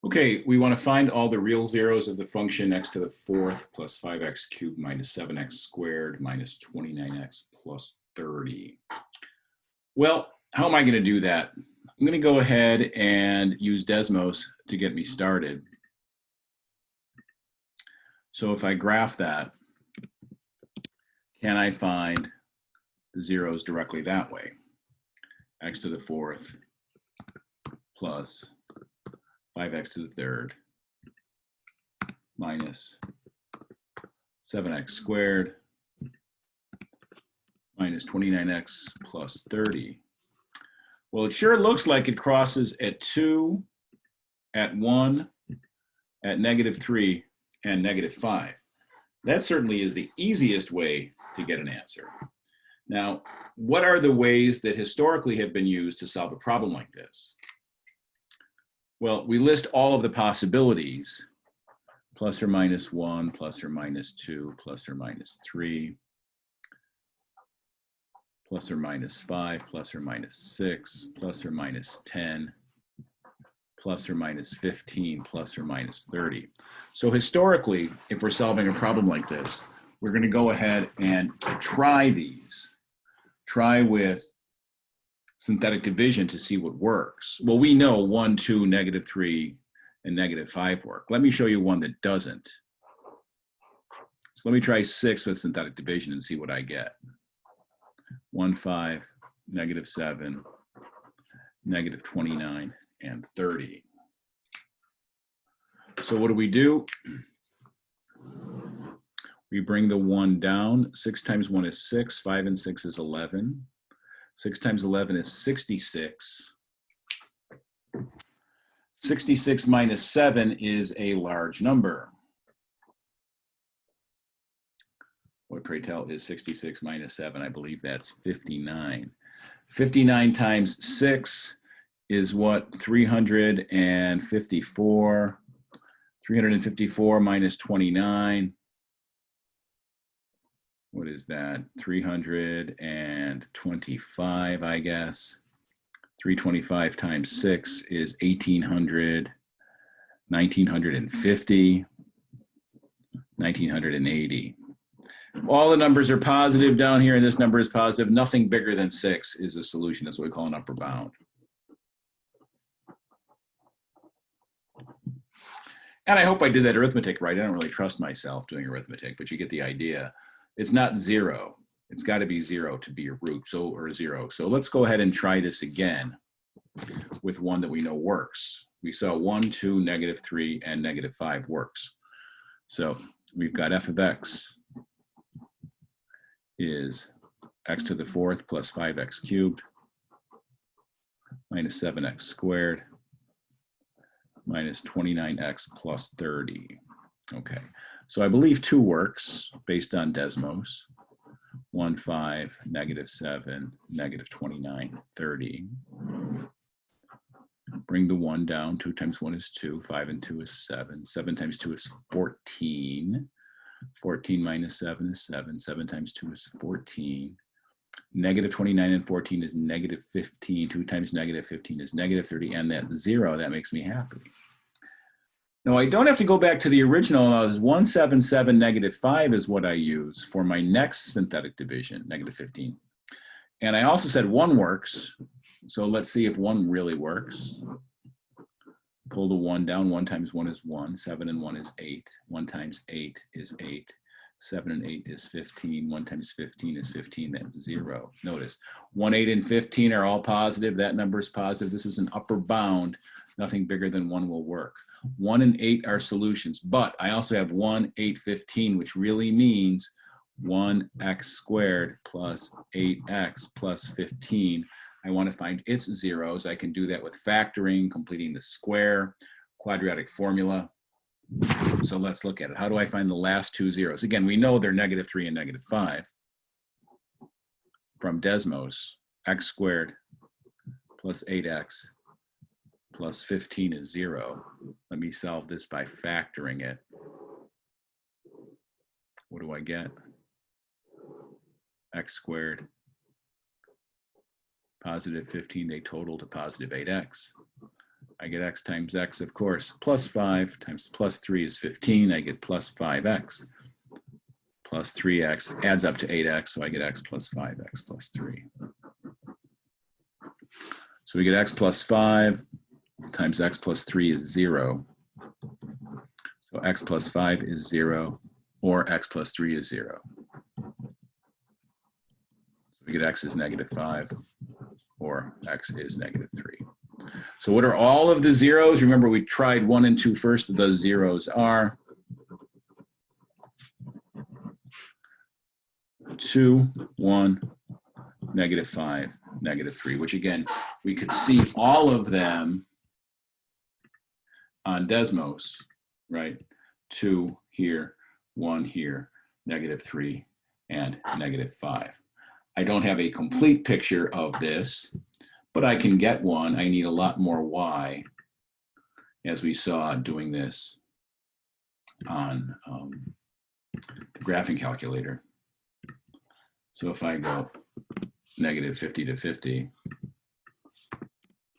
Okay, we want to find all the real zeros of the function x to the fourth plus 5x cubed minus 7x squared minus 29x plus 30. Well, how am I going to do that? I'm going to go ahead and use Desmos to get me started. So if I graph that, can I find the zeros directly that way? X to the fourth plus 5x to the third minus 7x squared minus 29x plus 30. Well, it sure looks like it crosses at 2, at 1, at -3, and -5. That certainly is the easiest way to get an answer. Now, what are the ways that historically have been used to solve a problem like this? Well, we list all of the possibilities, plus or minus 1, plus or minus 2, plus or minus 3, plus or minus 5, plus or minus 6, plus or minus 10, plus or minus 15, plus or minus 30. So historically, if we're solving a problem like this, we're going to go ahead and try these. Try with synthetic division to see what works. Well, we know 1, 2, -3, and -5 work. Let me show you one that doesn't. So let me try 6 with synthetic division and see what I get. 1, 5, -7, -29, and 30. So what do? We bring the 1 down. 6 times 1 is 6. 5 and 6 is 11. 6 times 11 is 66. 66 minus 7 is a large number. What, pray tell, is 66 minus 7? I believe that's 59. 59 times 6 is what? 354. 354 minus 29. What is that? 325, I guess. 325 times 6 is 1800, 1950, 1980. All the numbers are positive down here, and this number is positive. Nothing bigger than 6 is a solution. That's what we call an upper bound. And I hope I did that arithmetic right. I don't really trust myself doing arithmetic, but you get the idea. It's not 0. It's got to be 0 to be a root, or 0. So let's go ahead and try this again with one that we know works. We saw 1, 2, -3, and -5 works. So we've got f of x is x to the fourth plus 5x cubed minus 7x squared minus 29x plus 30. Okay, so I believe 2 works based on Desmos. 1, 5, -7, -29, 30. Bring the 1 down. 2 times 1 is 2. 5 and 2 is 7. 7 times 2 is 14. 14 minus 7 is 7. 7 times 2 is 14. -29 and 14 is -15. 2 times -15 is -30. And that 0, that makes me happy. Now, I don't have to go back to the original. 177 -5 is what I use for my next synthetic division, -15. And I also said 1 works. So let's see if 1 really works. Pull the 1 down. 1 times 1 is 1. 7 and 1 is 8. 1 times 8 is 8. 7 and 8 is 15. 1 times 15 is 15. That's 0. Notice 1, 8, and 15 are all positive. That number is positive. This is an upper bound. Nothing bigger than 1 will work. 1 and 8 are solutions, but I also have 1, 8, 15, which really means 1x squared plus 8x plus 15. I want to find its zeros. I can do that with factoring, completing the square, quadratic formula. So let's look at it. How do I find the last 2 zeros? Again, we know they're -3 and -5 from Desmos. X squared plus 8x plus 15 is 0. Let me solve this by factoring it. What do I get? X squared, positive 15, they total to positive 8x. I get x times x, of course. Plus 5 times plus 3 is 15. I get plus 5x. Plus 3x adds up to 8x, so I get x plus 5x plus 3. So we get x plus 5 times x plus 3 is 0. So x plus 5 is 0, or x plus 3 is 0. So we get x is negative 5, or x is negative 3. So what are all of the zeros? Remember, we tried 1 and 2 first. The zeros are 2, 1, negative 5, negative 3, which again, we could see all of them on Desmos, right? 2 here, 1 here, negative 3, and negative 5. I don't have a complete picture of this, but I can get one. I need a lot more y, as we saw doing this on the graphing calculator. So if I go negative 50 to 50,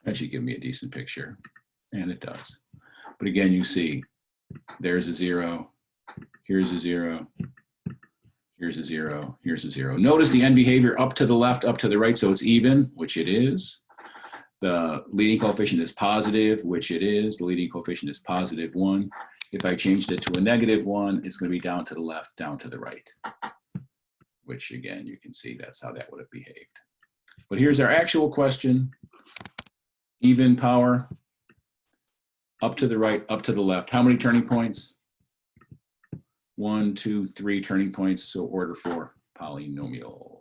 that should give me a decent picture, and it does. But again, you see, there's a 0, here's a 0, here's a 0, here's a 0. Notice the end behavior up to the left, up to the right, so it's even, which it is. The leading coefficient is positive, which it is. The leading coefficient is positive 1. If I changed it to a negative 1, it's going to be down to the left, down to the right, which again, you can see that's how that would have behaved. But here's our actual question. Even power, up to the right, up to the left. How many turning points? 1, 2, 3 turning points, so order 4 polynomial.